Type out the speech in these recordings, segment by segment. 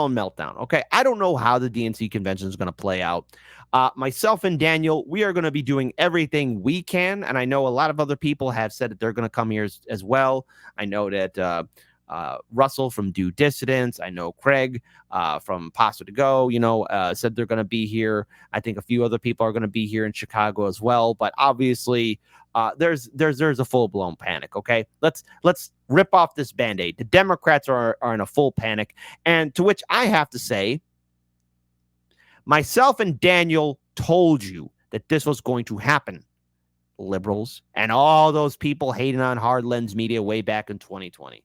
full-blown meltdown, okay? I don't know how the DNC convention is going to play out. Myself and Daniel, we are going to be doing everything we can, and I know a lot of other people have said that they're going to come here as well. I know that Russell from Due Dissidence, I know Craig from Pasta to Go, said they're going to be here. I think a few other people are going to be here in Chicago as well, but obviously there's a full-blown panic, okay? Let's rip off this Band-Aid. The Democrats are in a full panic, and to which I have to say, myself and Daniel told you that this was going to happen, liberals, and all those people hating on hard lens media way back in 2020.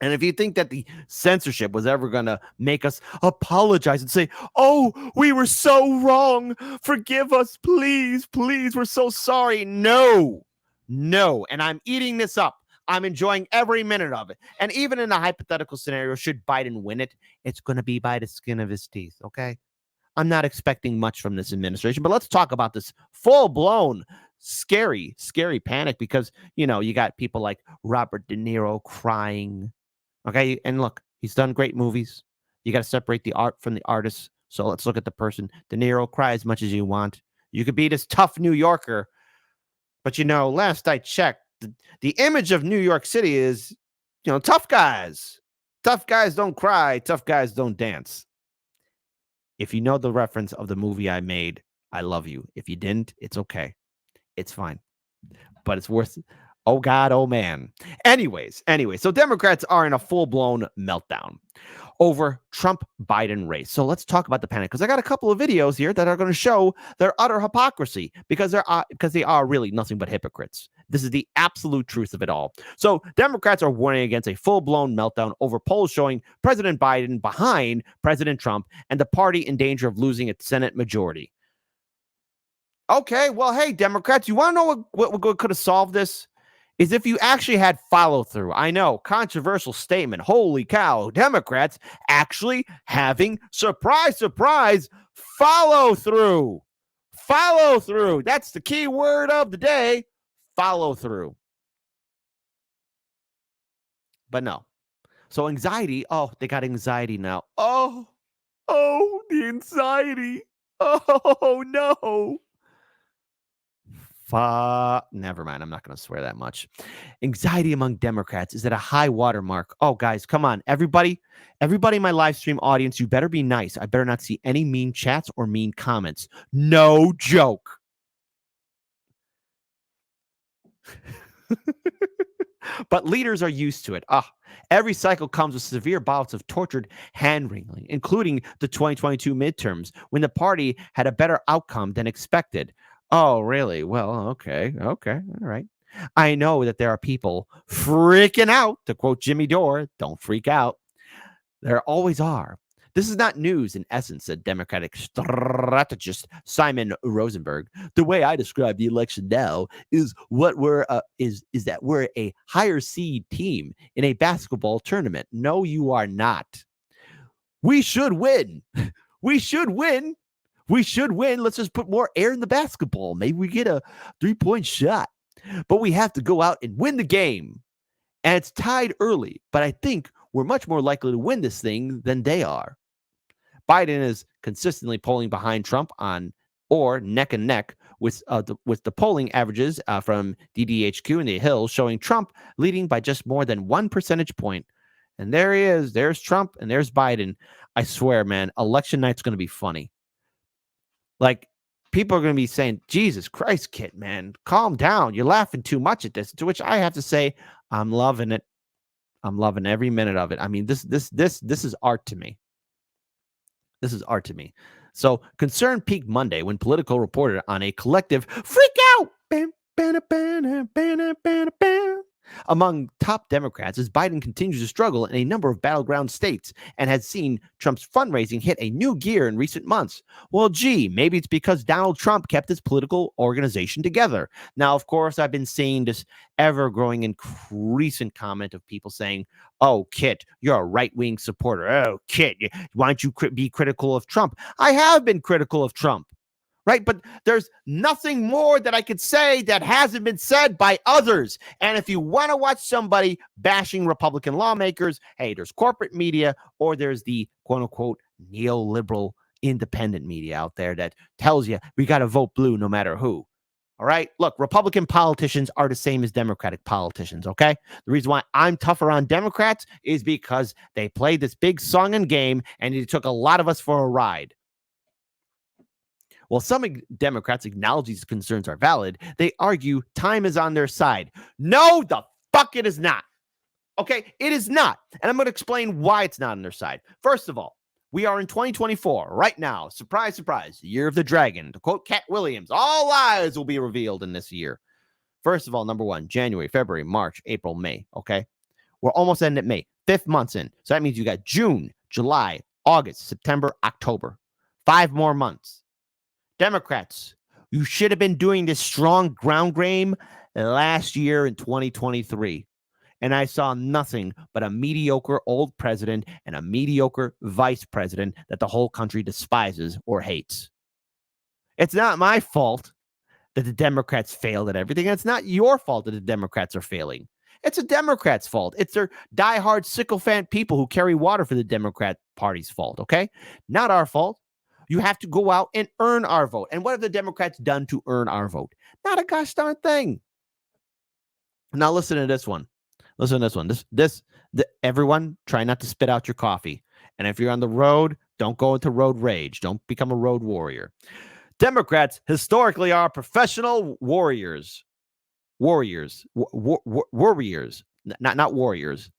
And if you think that the censorship was ever going to make us apologize and say, oh, we were so wrong, forgive us, please, we're so sorry. No. And I'm eating this up. I'm enjoying every minute of it. And even in a hypothetical scenario, should Biden win it, it's going to be by the skin of his teeth, okay? I'm not expecting much from this administration, but let's talk about this full-blown, scary panic because, you got people like Robert De Niro crying, okay? And look, he's done great movies. You got to separate the art from the artist. So let's look at the person. De Niro, cry as much as you want. You could be this tough New Yorker, but, last I checked, the image of New York City is, tough guys. Tough guys don't cry. Tough guys don't dance. If you know the reference of the movie I made, I love you. If you didn't, it's okay. It's fine. But it's worth it. Oh, God, oh, man. Anyway, so Democrats are in a full-blown meltdown over Trump-Biden race. So let's talk about the panic, because I got a couple of videos here that are going to show their utter hypocrisy, because they are really nothing but hypocrites. This is the absolute truth of it all. So Democrats are warning against a full-blown meltdown over polls showing President Biden behind President Trump and the party in danger of losing its Senate majority. Okay, well, hey, Democrats, you want to know what could have solved this? Is if you actually had follow-through. I know, controversial statement. Holy cow, Democrats actually having, surprise, follow-through. Follow-through. That's the key word of the day. Follow-through. But no. So anxiety, they got anxiety now. Oh, the anxiety. Oh, no. Never mind. I'm not going to swear that much. Anxiety among Democrats is at a high water mark. Oh, guys, come on. Everybody in my live stream audience, you better be nice. I better not see any mean chats or mean comments. No joke. But leaders are used to it. Every cycle comes with severe bouts of tortured hand-wringing, including the 2022 midterms, when the party had a better outcome than expected. Oh, really? Well, okay. All right. I know that there are people freaking out, to quote Jimmy Dore, don't freak out. There always are. This is not news, in essence, said Democratic strategist Simon Rosenberg. The way I describe the election now is that we're a higher seed team in a basketball tournament. No, you are not. We should win. Let's just put more air in the basketball. Maybe we get a 3-point shot. But we have to go out and win the game. And it's tied early. But I think we're much more likely to win this thing than they are. Biden is consistently polling behind Trump or neck and neck with the polling averages from DDHQ and the Hill showing Trump leading by just more than 1 percentage point. And there he is. There's Trump and there's Biden. I swear, man, election night's going to be funny. Like, people are going to be saying, Jesus Christ, kid, man, calm down. You're laughing too much at this. To which I have to say, I'm loving it. I'm loving every minute of it. I mean, this is art to me. This is art to me. So concern peaked Monday when Politico reported on a collective freak out among top Democrats as Biden continues to struggle in a number of battleground states and has seen Trump's fundraising hit a new gear in recent months. Well, gee, maybe it's because Donald Trump kept his political organization together. Now, of course, I've been seeing this ever-growing increasing comment of people saying, oh, Kit, you're a right-wing supporter. Oh, Kit, why don't you be critical of Trump? I have been critical of Trump. right? But there's nothing more that I could say that hasn't been said by others. And if you want to watch somebody bashing Republican lawmakers, hey, there's corporate media or there's the quote unquote neoliberal independent media out there that tells you we got to vote blue no matter who. All right. Look, Republican politicians are the same as Democratic politicians. Okay. The reason why I'm tougher on Democrats is because they played this big song and game and it took a lot of us for a ride. While some Democrats acknowledge these concerns are valid, they argue time is on their side. No, the fuck it is not. Okay, it is not. And I'm going to explain why it's not on their side. First of all, we are in 2024 right now. Surprise, surprise, the year of the dragon. To quote Cat Williams, all lies will be revealed in this year. First of all, number one, January, February, March, April, May. Okay, we're almost ending at May, 5 months in. So that means you got June, July, August, September, October, 5 more months. Democrats, you should have been doing this strong ground game last year in 2023. And I saw nothing but a mediocre old president and a mediocre vice president that the whole country despises or hates. It's not my fault that the Democrats failed at everything. It's not your fault that the Democrats are failing. It's a Democrat's fault. It's their diehard sycophant people who carry water for the Democrat Party's fault, okay? Not our fault. You have to go out and earn our vote. And what have the Democrats done to earn our vote? Not a gosh darn thing. Now listen to this one. Listen to this one. Everyone, try not to spit out your coffee. And if you're on the road, don't go into road rage. Don't become a road warrior. Democrats historically are professional warriors. Warriors. Warriors. Not warriors.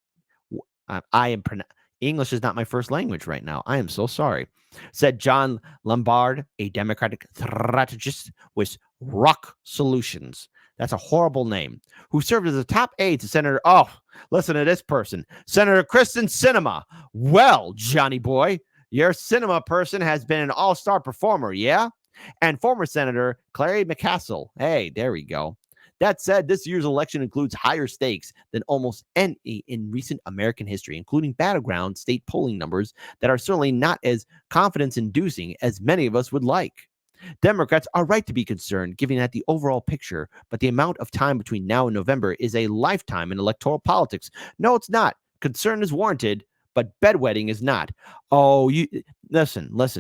English is not my first language right now. I am so sorry. Said John Lombard, a Democratic strategist with Rock Solutions. That's a horrible name. Who served as a top aide to Senator. Oh, listen to this person. Senator Kristen Sinema. Well, Johnny boy, your cinema person has been an all-star performer, yeah? And former Senator Clary McCaskill. Hey, there we go. That said, this year's election includes higher stakes than almost any in recent American history, including battleground state polling numbers that are certainly not as confidence-inducing as many of us would like. Democrats are right to be concerned, given that the overall picture, but the amount of time between now and November is a lifetime in electoral politics. No, it's not. Concern is warranted, but bedwetting is not. Oh, you listen. When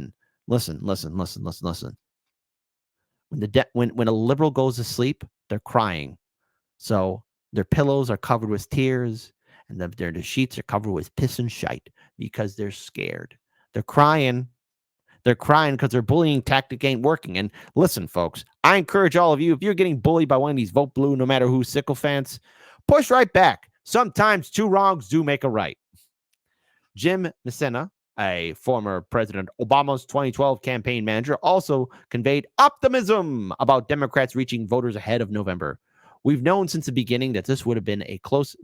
a liberal goes to sleep, they're crying. So their pillows are covered with tears, and their sheets are covered with piss and shite because they're scared. They're crying. They're crying because their bullying tactic ain't working. And listen, folks, I encourage all of you, if you're getting bullied by one of these vote blue, no matter who sycophants, push right back. Sometimes two wrongs do make a right. Jim Messina, a former President Obama's 2012 campaign manager, also conveyed optimism about Democrats reaching voters ahead of November. We've known since the beginning that this would be a close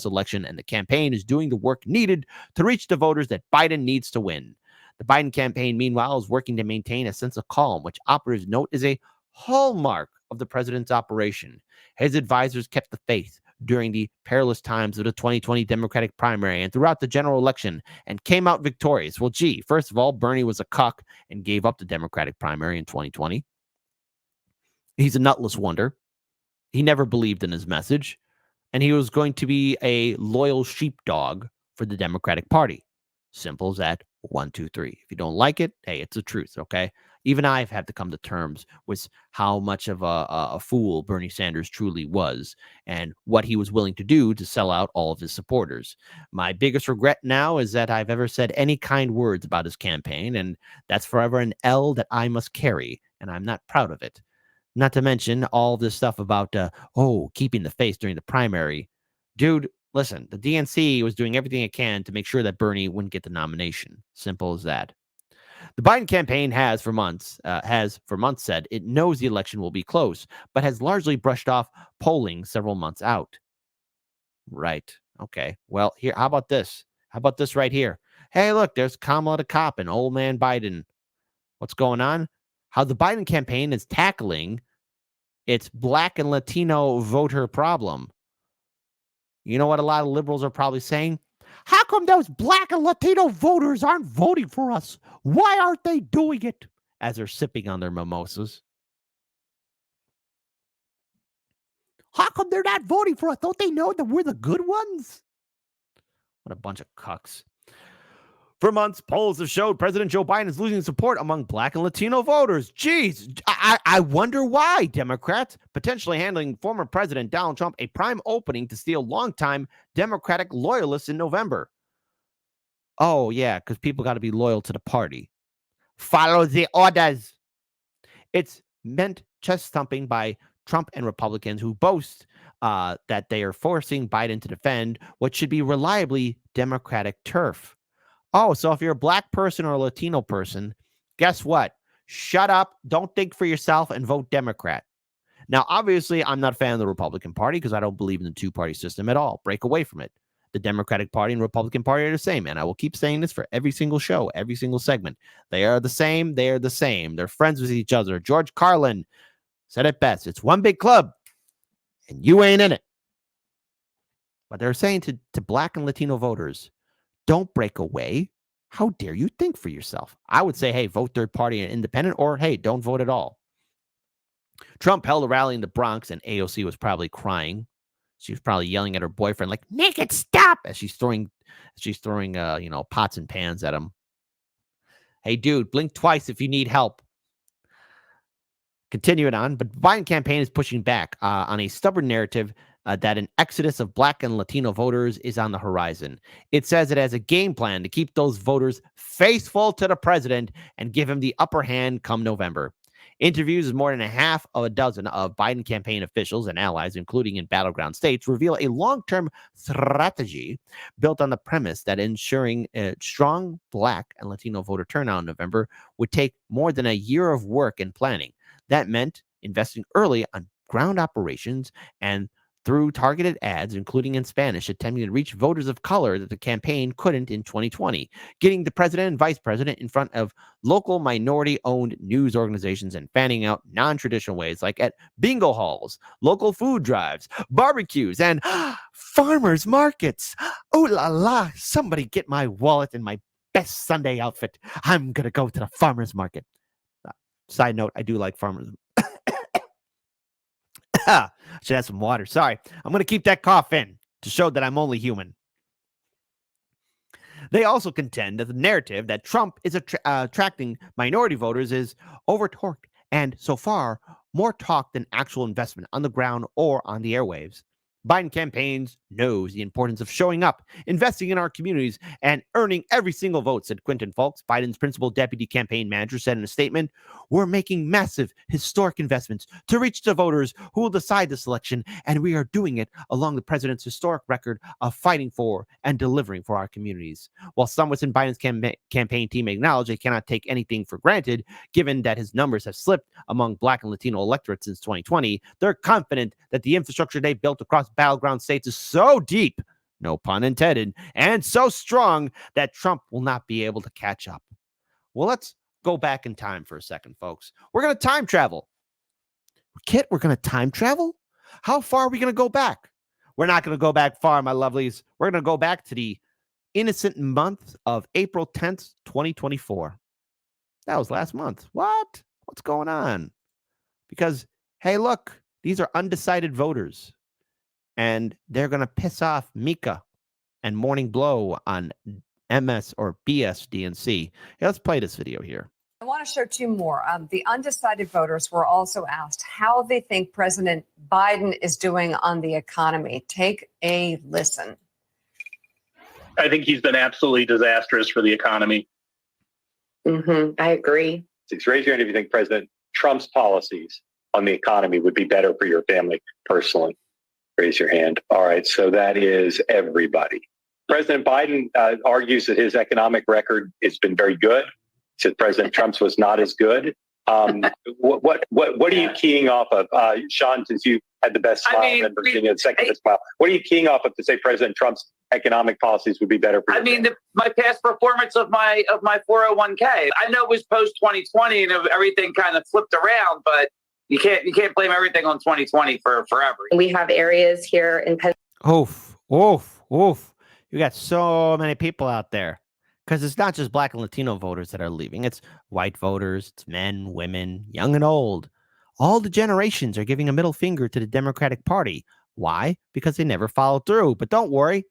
election, and the campaign is doing the work needed to reach the voters that Biden needs to win. The Biden campaign, meanwhile, is working to maintain a sense of calm, which operatives note is a hallmark of the president's operation. His advisors kept the faith during the perilous times of the 2020 Democratic primary and throughout the general election and came out victorious. Well, gee, first of all, Bernie was a cuck and gave up the Democratic primary in 2020. He's a nutless wonder. He never believed in his message, and he was going to be a loyal sheepdog for the Democratic Party. Simple as that. 1, 2, 3. If you don't like it, hey, it's the truth, okay? Even I've had to come to terms with how much of a fool Bernie Sanders truly was and what he was willing to do to sell out all of his supporters. My biggest regret now is that I've ever said any kind words about his campaign, and that's forever an L that I must carry, and I'm not proud of it. Not to mention all this stuff about, keeping the face during the primary. Dude, listen, the DNC was doing everything it can to make sure that Bernie wouldn't get the nomination. Simple as that. The Biden campaign has for months said it knows the election will be close, but has largely brushed off polling several months out. Right. Okay. Well, here, how about this? How about this right here? Hey, look, there's Kamala the cop and old man Biden. What's going on? How the Biden campaign is tackling its Black and Latino voter problem. You know what a lot of liberals are probably saying? How come those Black and Latino voters aren't voting for us? Why aren't they doing it? as they're sipping on their mimosas. How come they're not voting for us? Don't they know that we're the good ones? What a bunch of cucks. For months, polls have showed President Joe Biden is losing support among Black and Latino voters. Jeez, I wonder why. Democrats potentially handling former President Donald Trump a prime opening to steal longtime Democratic loyalists in November. Oh, yeah, because people got to be loyal to the party. Follow the orders. It's meant chest thumping by Trump and Republicans who boast that they are forcing Biden to defend what should be reliably Democratic turf. Oh, so if you're a Black person or a Latino person, guess what? Shut up, don't think for yourself, and vote Democrat. Now, obviously, I'm not a fan of the Republican Party because I don't believe in the two-party system at all. Break away from it. The Democratic Party and Republican Party are the same, and I will keep saying this for every single show, every single segment. They are the same. They are the same. They're friends with each other. George Carlin said it best. It's one big club, and you ain't in it. But they're saying to Black and Latino voters, don't break away. How dare you think for yourself? I would say, hey, vote third party and independent, or hey, don't vote at all. Trump held a rally in the Bronx, and AOC was probably crying. She was probably yelling at her boyfriend, like, make it stop, as she's throwing pots and pans at him. Hey, dude, blink twice if you need help. Continuing on, but the Biden campaign is pushing back on a stubborn narrative that an exodus of Black and Latino voters is on the horizon. It says it has a game plan to keep those voters faithful to the president and give him the upper hand come November. Interviews with more than a half of a dozen of Biden campaign officials and allies, including in battleground states, reveal a long-term strategy built on the premise that ensuring a strong Black and Latino voter turnout in November would take more than a year of work and planning. That meant investing early on ground operations and through targeted ads, including in Spanish, attempting to reach voters of color that the campaign couldn't in 2020, getting the president and vice president in front of local minority-owned news organizations and fanning out non-traditional ways like at bingo halls, local food drives, barbecues, and farmers markets. Oh la la, somebody get my wallet and my best Sunday outfit. I'm going to go to the farmer's market. Side note, I do like farmers. Should have some water. Sorry. I'm going to keep that cough in to show that I'm only human. They also contend that the narrative that Trump is attracting minority voters is over-talked and, so far, more talk than actual investment on the ground or on the airwaves. Biden campaigns knows the importance of showing up, investing in our communities, and earning every single vote, said Quentin Fulks, Biden's principal deputy campaign manager, said in a statement. We're making massive, historic investments to reach the voters who will decide this election, and we are doing it along the president's historic record of fighting for and delivering for our communities. While some within Biden's campaign team acknowledge they cannot take anything for granted, given that his numbers have slipped among Black and Latino electorates since 2020, they're confident that the infrastructure they built across battleground states is so deep, no pun intended, and so strong that Trump will not be able to catch up. Well, let's go back in time for a second, folks. We're going to time travel. Kit, we're going to time travel? How far are we going to go back? We're not going to go back far, my lovelies. We're going to go back to the innocent month of April 10th, 2024. That was last month. What? What's going on? Because, hey, look, these are undecided voters. And they're going to piss off Mika and Morning Blow on MS or BS DNC. Yeah, let's play this video here. I want to show two more. The undecided voters were also asked how they think President Biden is doing on the economy. Take a listen. I think he's been absolutely disastrous for the economy. I agree. Raise your hand if you think President Trump's policies on the economy would be better for your family personally. Raise your hand. All right. So that is everybody. President Biden argues that his economic record has been very good. He said President Trump's was not as good. What are you keying off of? Sean, since you had the best smile in Virginia, the second best smile, what are you keying off of to say President Trump's economic policies would be better for you? My past performance of my 401k. I know it was post 2020 and everything kind of flipped around, but you can't blame everything on 2020 for forever. We have areas here in Pennsylvania. Oof. You got so many people out there Because it's not just black and Latino voters that are leaving. It's white voters, it's men, women, young and old. All the generations are giving a middle finger to the Democratic Party. Why? Because they never followed through. But don't worry.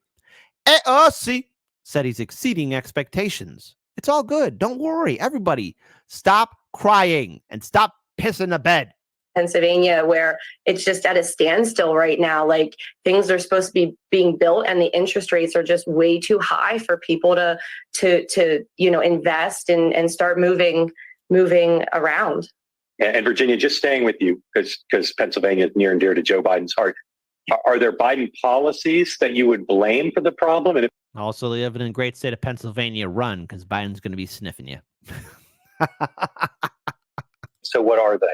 AOC said he's exceeding expectations. It's all good. Don't worry. Everybody, stop crying and stop pissing the bed. Pennsylvania, where it's just at a standstill right now. Like, things are supposed to be being built and the interest rates are just way too high for people to invest and start moving around. And Virginia, just staying with you, because Pennsylvania is near and dear to Joe Biden's heart. Are there Biden policies that you would blame for the problem? And Also, live in the great state of Pennsylvania, run, because Biden's going to be sniffing you. so what are they?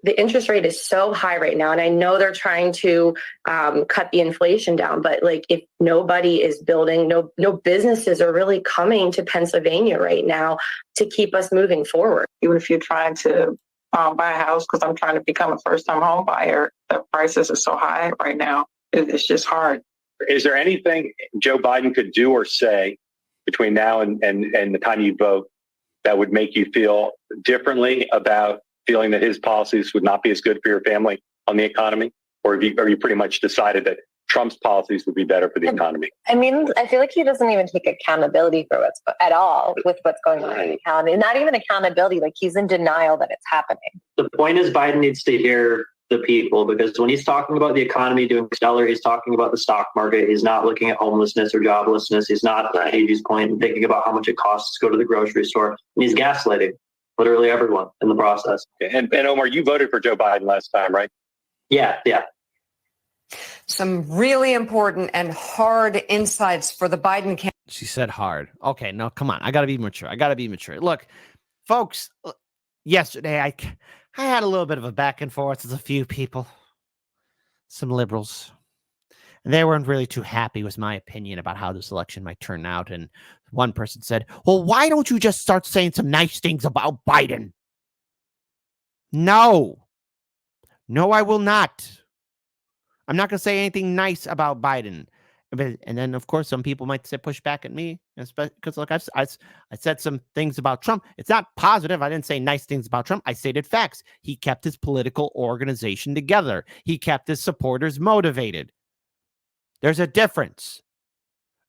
The interest rate is so high right now, and I know they're trying to cut the inflation down, but like, if nobody is building, no businesses are really coming to Pennsylvania right now to keep us moving forward. Even if you're trying to buy a house, because I'm trying to become a first-time home buyer, the prices are so high right now. It's just hard. Is there anything Joe Biden could do or say between now and the time you vote that would make you feel differently about feeling that his policies would not be as good for your family on the economy? Or are you pretty much decided that Trump's policies would be better for the economy? I mean, I feel like he doesn't even take accountability for what's going on in the economy. Not even accountability. Like, he's in denial that it's happening. The point is, Biden needs to hear the people, because when he's talking about the economy doing stellar, he's talking about the stock market. He's not looking at homelessness or joblessness. He's not, at Hagee's point, and thinking about how much it costs to go to the grocery store. And he's gaslighting literally everyone in the process. And Omar, you voted for Joe Biden last time, right? Yeah. Some really important and hard insights for the Biden campaign. She said hard. Okay, no, come on. I got to be mature. Look, folks, yesterday I had a little bit of a back and forth with a few people, some liberals. And they weren't really too happy with my opinion about how this election might turn out. And one person said, well, why don't you just start saying some nice things about Biden? No, I will not. I'm not going to say anything nice about Biden. And then, of course, some people might say push back at me, because look, I said some things about Trump. It's not positive. I didn't say nice things about Trump. I stated facts. He kept his political organization together. He kept his supporters motivated. There's a difference.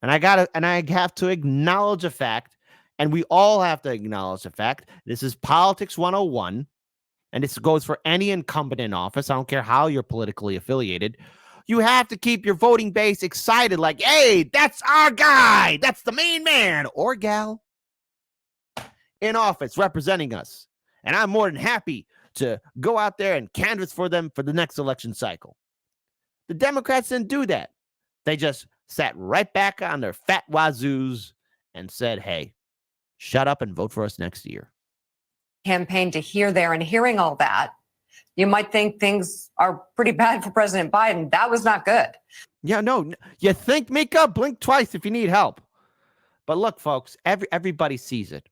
And I have to acknowledge a fact, and we all have to acknowledge the fact. This is Politics 101, and this goes for any incumbent in office. I don't care how you're politically affiliated. You have to keep your voting base excited, like, hey, that's our guy. That's the main man or gal in office representing us. And I'm more than happy to go out there and canvass for them for the next election cycle. The Democrats didn't do that. They just sat right back on their fat wazoos and said, hey, shut up and vote for us next year. Campaign to hear there, and hearing all that, you might think things are pretty bad for President Biden. That was not good. Yeah, no, you think, Mika? Blink twice if you need help. But look, folks, everybody sees it.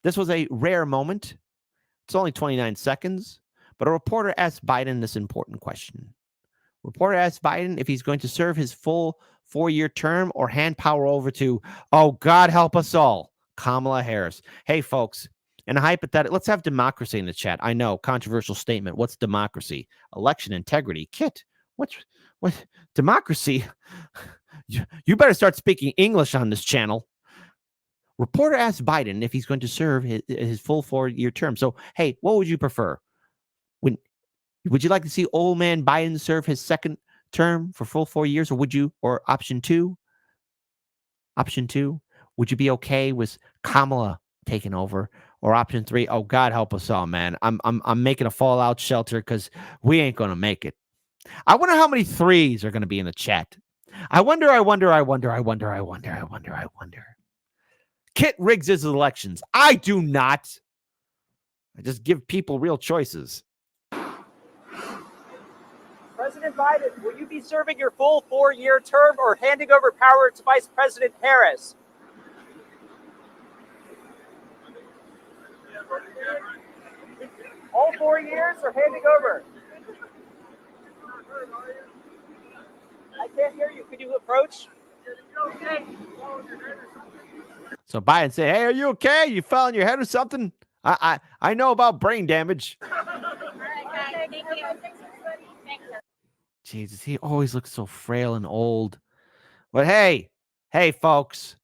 This was a rare moment. It's only 29 seconds, but a reporter asked Biden this important question. Reporter asked Biden if he's going to serve his full 4-year term or hand power over to, oh, God help us all, Kamala Harris. Hey, folks, in a hypothetical, let's have democracy in the chat. I know, controversial statement. What's democracy? Election integrity. Kit, what democracy? You better start speaking English on this channel. Reporter asked Biden if he's going to serve his full 4-year term. So, hey, what would you prefer? Would you like to see old man Biden serve his second term for full 4 years, or option two, would you be okay with Kamala taking over? Or option 3, oh, God help us all, man. I'm making a fallout shelter because we ain't going to make it. I wonder how many 3s are going to be in the chat. I wonder. Kit rigs his elections. I do not. I just give people real choices. President Biden, will you be serving your full 4-year term or handing over power to Vice President Harris? All 4 years or handing over? I can't hear you. Could you approach? So Biden say, "Hey, are you okay? You fell on your head or something?" I know about brain damage. Jesus, he always looks so frail and old. But hey, folks,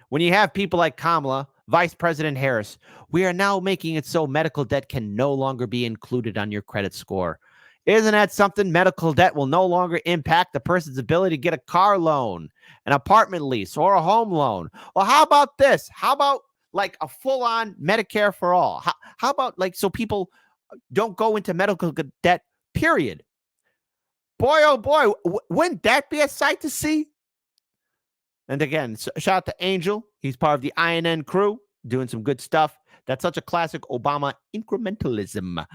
when you have people like Kamala, Vice President Harris, we are now making it so medical debt can no longer be included on your credit score. Isn't that something? Medical debt will no longer impact the person's ability to get a car loan, an apartment lease, or a home loan. Well, how about this? How about like a full-on Medicare for all? How about like so people don't go into medical debt, period? Boy, oh boy, wouldn't that be a sight to see? And again, shout out to Angel. He's part of the INN crew, doing some good stuff. That's such a classic Obama incrementalism.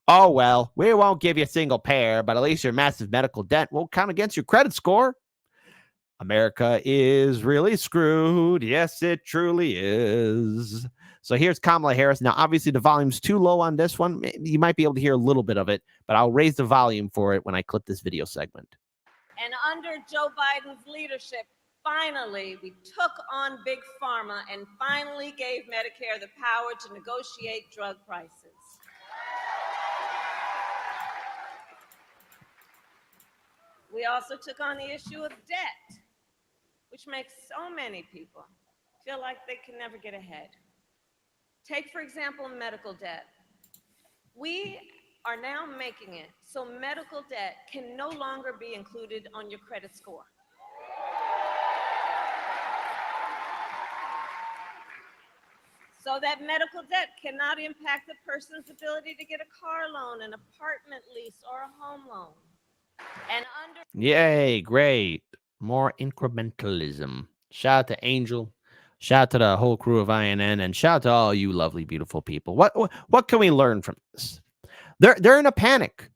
Oh, well, we won't give you a single pair, but at least your massive medical debt won't count against your credit score. America is really screwed. Yes, it truly is. So here's Kamala Harris. Now, obviously, the volume's too low on this one. You might be able to hear a little bit of it, but I'll raise the volume for it when I clip this video segment. And under Joe Biden's leadership, finally, we took on Big Pharma and finally gave Medicare the power to negotiate drug prices. We also took on the issue of debt, which makes so many people feel like they can never get ahead. Take, for example, medical debt. We are now making it so medical debt can no longer be included on your credit score. So that medical debt cannot impact the person's ability to get a car loan, an apartment lease, or a home loan. And under Yay, great. More incrementalism. Shout out to Angel. Shout out to the whole crew of INN, and shout out to all you lovely, beautiful people. What can we learn from this? They're in a panic.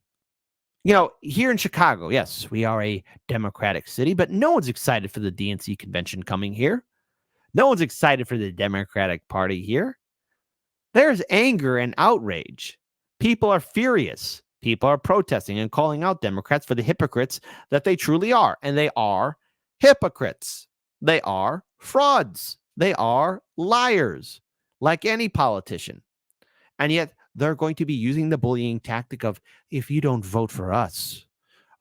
You know, here in Chicago, yes, we are a Democratic city, but no one's excited for the DNC convention coming here. No one's excited for the Democratic Party here. There's anger and outrage. People are furious. People are protesting and calling out Democrats for the hypocrites that they truly are. And they are hypocrites. They are frauds. They are liars, like any politician. And yet they're going to be using the bullying tactic of, if you don't vote for us,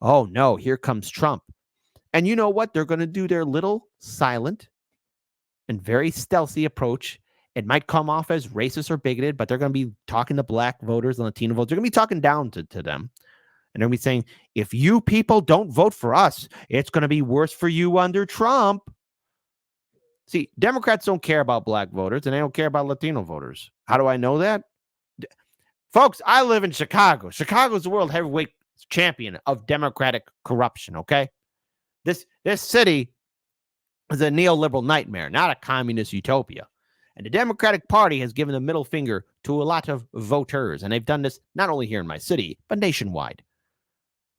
oh no, here comes Trump. And you know what? They're going to do their little silent and very stealthy approach. It might come off as racist or bigoted, but they're going to be talking to black voters and Latino voters. They're going to be talking down to them. And they're going to be saying, if you people don't vote for us, it's going to be worse for you under Trump. See, Democrats don't care about black voters, and they don't care about Latino voters. How do I know that? Folks, I live in Chicago. Chicago's the world heavyweight champion of Democratic corruption, okay? This city is a neoliberal nightmare, not a communist utopia. And the Democratic Party has given the middle finger to a lot of voters, and they've done this not only here in my city, but nationwide.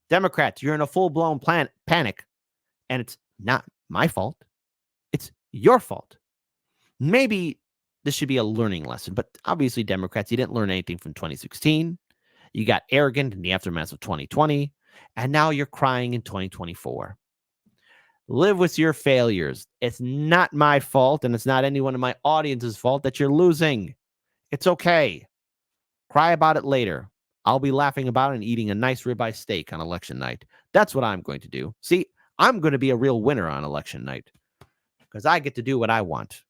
Democrats, you're in a full-blown panic, and it's not my fault. It's your fault. Maybe this should be a learning lesson, but obviously, Democrats, you didn't learn anything from 2016. You got arrogant in the aftermath of 2020, and now you're crying in 2024. Live with your failures. It's not my fault, and it's not anyone in my audience's fault that you're losing. It's okay. Cry about it later. I'll be laughing about it and eating a nice ribeye steak on election night. That's what I'm going to do. See, I'm going to be a real winner on election night because I get to do what I want.